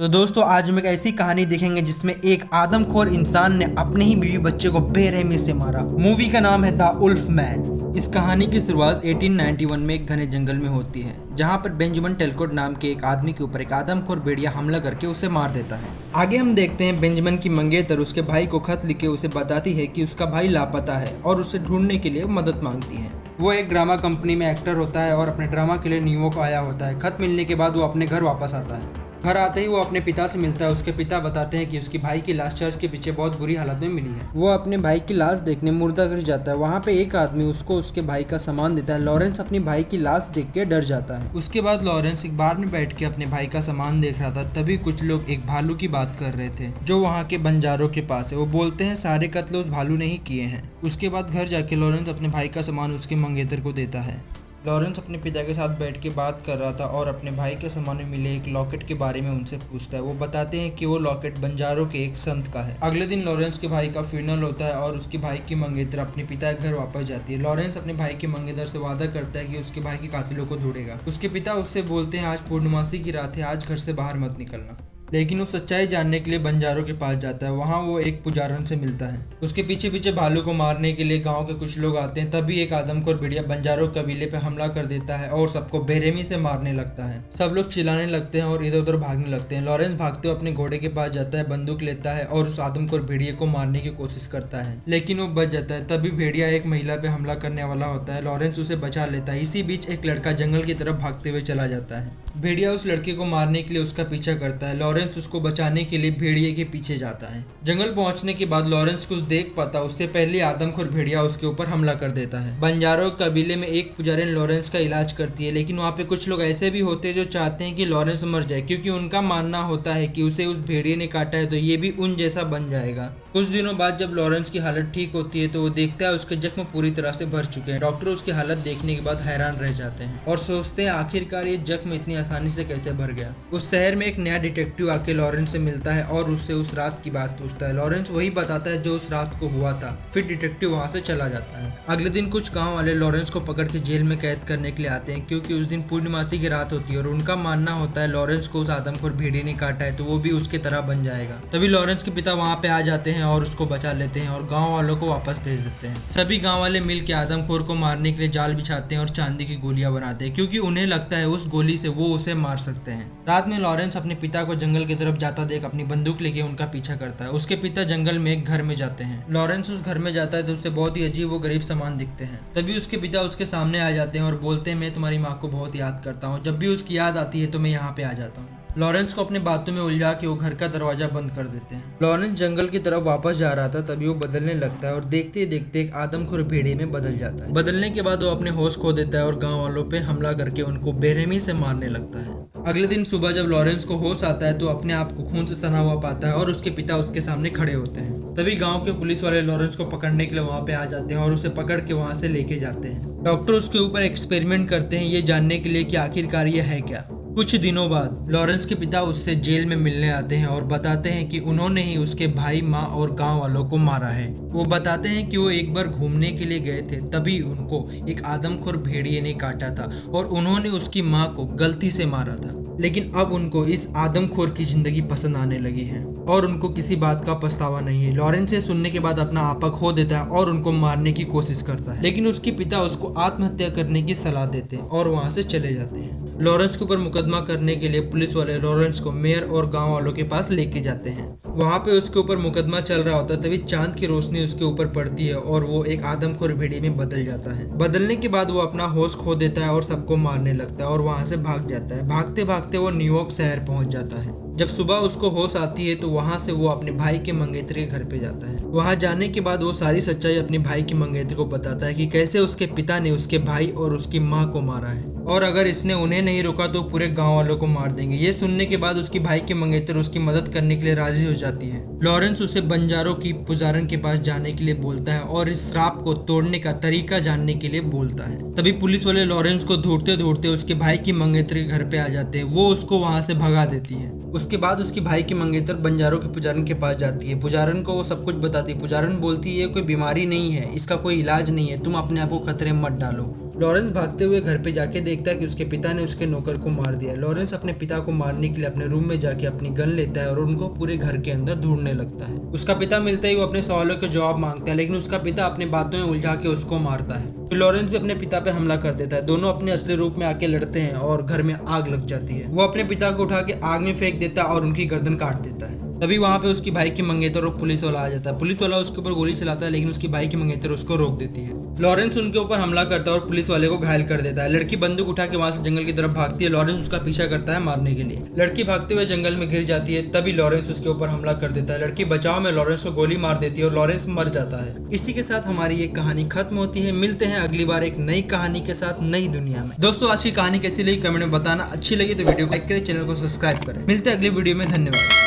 तो दोस्तों आज हम एक ऐसी कहानी देखेंगे जिसमें एक आदमखोर इंसान ने अपने ही बीवी बच्चे को बेरहमी से मारा। मूवी का नाम है द उल्फ मैन। इस कहानी की शुरुआत 1891 में एक घने जंगल में होती है, जहां पर बेंजामिन टेलकोट नाम के एक आदमी के ऊपर एक आदमखोर भेड़िया हमला करके उसे मार देता है। आगे हम देखते हैं बेंजामिन की मंगेतर उसके भाई को खत लिखे उसे बताती है कि उसका भाई लापता है और उसे ढूंढने के लिए मदद मांगती है। वो एक ड्रामा कंपनी में एक्टर होता है और अपने ड्रामा के लिए न्यूयॉर्क आया होता है। खत मिलने के बाद वो अपने घर वापस आता है। घर आते ही वो अपने पिता से मिलता है। उसके पिता बताते हैं कि उसके भाई की लाश चर्च के पीछे बहुत बुरी हालत में मिली है। वो अपने भाई की लाश देखने मुर्दाघर जाता है। वहाँ पे एक आदमी उसको उसके भाई का सामान देता है। लॉरेंस अपने भाई की लाश देख के डर जाता है। उसके बाद लॉरेंस एक बार में बैठ के अपने भाई का सामान देख रहा था, तभी कुछ लोग एक भालू की बात कर रहे थे जो वहाँ के बंजारों के पास है। वो बोलते हैं सारे कत्ल उस भालू ने ही किए हैं। उसके बाद घर जाके लॉरेंस अपने भाई का सामान उसके मंगेतर को देता है। लॉरेंस अपने पिता के साथ बैठ के बात कर रहा था और अपने भाई के सामान में मिले एक लॉकेट के बारे में उनसे पूछता है। वो बताते हैं कि वो लॉकेट बंजारों के एक संत का है। अगले दिन लॉरेंस के भाई का फ्यूनरल होता है और उसके भाई की मंगेतर अपने पिता के घर वापस जाती है। लॉरेंस अपने भाई की मंगेतर से वादा करता है कि उसके भाई के कातिलों को ढूंढेगा। उसके पिता उससे बोलते हैं आज पूर्णमासी की रात है, आज घर से बाहर मत निकलना। लेकिन वो सच्चाई जानने के लिए बंजारों के पास जाता है। वहाँ वो एक पुजारन से मिलता है। उसके पीछे पीछे भालू को मारने के लिए गांव के कुछ लोग आते हैं। तभी एक आदमखोर भेड़िया बंजारों कबीले पे हमला कर देता है और सबको बेरहमी से मारने लगता है। सब लोग चिल्लाने लगते हैं और इधर उधर भागने लगते हैं। लॉरेंस भागते हुए अपने घोड़े के पास जाता है, बंदूक लेता है और उस आदमखोर भेड़िए को मारने की कोशिश करता है, लेकिन वो बच जाता है। तभी भेड़िया एक महिला पे हमला करने वाला होता है। लॉरेंस उसे बचा लेता है। इसी बीच एक लड़का जंगल की तरफ भागते हुए चला जाता है। भेड़िया उस लड़के को मारने के लिए उसका पीछा करता है। लॉरेंस उसको बचाने के लिए भेड़िए के पीछे जाता है। जंगल पहुंचने के बाद लॉरेंस कुछ देख पाता, उससे पहले आदमखोर भेड़िया उसके ऊपर हमला कर देता है। बंजारों कबीले में एक पुजारिन लॉरेंस का इलाज करती है, लेकिन वहाँ पे कुछ लोग ऐसे भी होते हैं जो चाहते हैं कि लॉरेंस मर जाए, क्योंकि उनका मानना होता है कि उसे उस भेड़िए ने काटा है तो ये भी उन जैसा बन जाएगा। कुछ दिनों बाद जब लॉरेंस की हालत ठीक होती है तो वो देखता है उसके जख्म पूरी तरह से भर चुके हैं। डॉक्टर उसकी हालत देखने के बाद हैरान रह जाते हैं और सोचते हैं आखिरकार ये जख्म इतनी आसानी से कैसे भर गया। उस शहर में एक नया डिटेक्टिव आके लॉरेंस से मिलता है और उससे उस रात की बात पूछता है। लॉरेंस वही बताता है जो उस रात को हुआ था। फिर डिटेक्टिव वहाँ से चला जाता है। अगले दिन कुछ गाँव वाले लॉरेंस को पकड़ के जेल में कैद करने के लिए आते हैं, क्योंकि उस दिन पूर्णिमासी की रात होती है और उनका मानना होता है लॉरेंस को उस आदमखोर भेड़िए ने काटा है तो वो भी उसके तरह बन जाएगा। तभी लॉरेंस के पिता वहाँ पे आ जाते हैं और उसको बचा लेते हैं और गांव वालों को वापस भेज देते हैं। सभी गांव वाले मिल के आदमखोर को मारने के लिए जाल बिछाते हैं और चांदी की गोलियां बनाते हैं, क्योंकि उन्हें लगता है उस गोली से वो उसे मार सकते हैं। रात में लॉरेंस अपने पिता को जंगल की तरफ जाता देख अपनी बंदूक लेके उनका पीछा करता है। उसके पिता जंगल में एक घर में जाते हैं। लॉरेंस उस घर में जाता है तो उसे बहुत ही अजीब व गरीब सामान दिखते हैं। तभी उसके पिता उसके सामने आ जाते हैं और बोलते हैं मैं तुम्हारी माँ को बहुत याद करता हूँ, जब भी उसकी याद आती है तो मैं यहाँ पे आ जाता हूँ। लॉरेंस को अपने बातों में उलझा के वो घर का दरवाजा बंद कर देते हैं। लॉरेंस जंगल की तरफ वापस जा रहा था, तभी वो बदलने लगता है और देखते ही देखते एक आदमखोर भेड़िए में बदल जाता है। बदलने के बाद वो अपने होश खो देता है और गांव वालों पे हमला करके उनको बेरहमी से मारने लगता है। अगले दिन सुबह जब लॉरेंस को होश आता है तो अपने आप को खून से सना हुआ पाता है और उसके पिता उसके सामने खड़े होते हैं। तभी गांव के पुलिस वाले लॉरेंस को पकड़ने के लिए वहां पे आ जाते हैं और उसे पकड़ के वहां से लेके जाते हैं। डॉक्टर उसके ऊपर एक्सपेरिमेंट करते हैं ये जानने के लिए कि आखिरकार ये है क्या। कुछ दिनों बाद लॉरेंस के पिता उससे जेल में मिलने आते हैं और बताते हैं कि उन्होंने ही उसके भाई, माँ और गांव वालों को मारा है। वो बताते हैं कि वो एक बार घूमने के लिए गए थे, तभी उनको एक आदमखोर भेड़िए ने काटा था और उन्होंने उसकी माँ को गलती से मारा था। लेकिन अब उनको इस आदमखोर की जिंदगी पसंद आने लगी है और उनको किसी बात का पछतावा नहीं है। लॉरेंस से सुनने के बाद अपना आपा खो देता है और उनको मारने की कोशिश करता है, लेकिन उसके पिता उसको आत्महत्या करने की सलाह देते हैं और वहां से चले जाते हैं। लॉरेंस के ऊपर मुकदमा करने के लिए पुलिस वाले लॉरेंस को मेयर और गांव वालों के पास लेके जाते हैं। वहां पे उसके ऊपर मुकदमा चल रहा होता है, तभी चांद की रोशनी उसके ऊपर पड़ती है और वो एक आदमखोर भेड़िए में बदल जाता है। बदलने के बाद वो अपना होश खो देता है और सबको मारने लगता है और वहां से भाग जाता है। भागते भागते वो न्यूयॉर्क शहर पहुंच जाता है। जब सुबह उसको होश आती है तो वहां से वो अपने भाई के मंगेतर के घर पे जाता है। वहां जाने के बाद वो सारी सच्चाई अपने भाई की मंगेतर को बताता है कि कैसे उसके पिता ने उसके भाई और उसकी माँ को मारा है और अगर इसने उन्हें नहीं रोका तो पूरे गांव वालों को मार देंगे। ये सुनने के बाद उसकी भाई की मंगेतर उसकी मदद करने के लिए राजी हो जाती है। लॉरेंस उसे बंजारों की पुजारन के पास जाने के लिए बोलता है और इस श्राप को तोड़ने का तरीका जानने के लिए बोलता है। तभी पुलिस वाले लॉरेंस को ढूंढते ढूंढते उसके भाई की मंगेतर के घर पे आ जाते हैं। वो उसको वहां से भगा देती है। उसके बाद उसकी भाई की मंगेतर बंजारों के पुजारन के पास जाती है। पुजारन को वो सब कुछ बताती है। पुजारन बोलती है ये कोई बीमारी नहीं है, इसका कोई इलाज नहीं है, तुम अपने आप को खतरे में मत डालो। लॉरेंस भागते हुए घर पे जाके देखता है कि उसके पिता ने उसके नौकर को मार दिया। लॉरेंस अपने पिता को मारने के लिए अपने रूम में जाके अपनी गन लेता है और उनको पूरे घर के अंदर ढूंढने लगता है। उसका पिता मिलते ही वो अपने सवालों के जवाब मांगता है, लेकिन उसका पिता अपनी बातों में उलझा के उसको मारता है। फिर लॉरेंस भी अपने पिता पे हमला कर देता है। दोनों अपने असली रूप में आके लड़ते हैं और घर में आग लग जाती है। वो अपने पिता को उठा के आग में फेंक देता है और उनकी गर्दन काट देता है। तभी वहाँ पे उसकी भाई की मंगेतर और पुलिस वाला आ जाता है। पुलिस वाला उसके ऊपर गोली चलाता है, लेकिन उसकी भाई की मंगेतर उसको रोक देती है। लॉरेंस उनके ऊपर हमला करता है और पुलिस वाले को घायल कर देता है। लड़की बंदूक उठा के वहां से जंगल की तरफ भागती है। लॉरेंस उसका पीछा करता है मारने के लिए। लड़की भागते हुए जंगल में गिर जाती है। तभी लॉरेंस उसके ऊपर हमला कर देता है। लड़की बचाव में लॉरेंस को गोली मार देती है और लॉरेंस मर जाता है। इसी के साथ हमारी ये कहानी खत्म होती है। मिलते हैं अगली बार एक नई कहानी के साथ नई दुनिया में। दोस्तों, आज की कहानी कैसी लगी कमेंट में बताना। अच्छी लगी तो वीडियो को लाइक करें, चैनल को सब्सक्राइब करें। मिलते हैं अगली वीडियो में। धन्यवाद।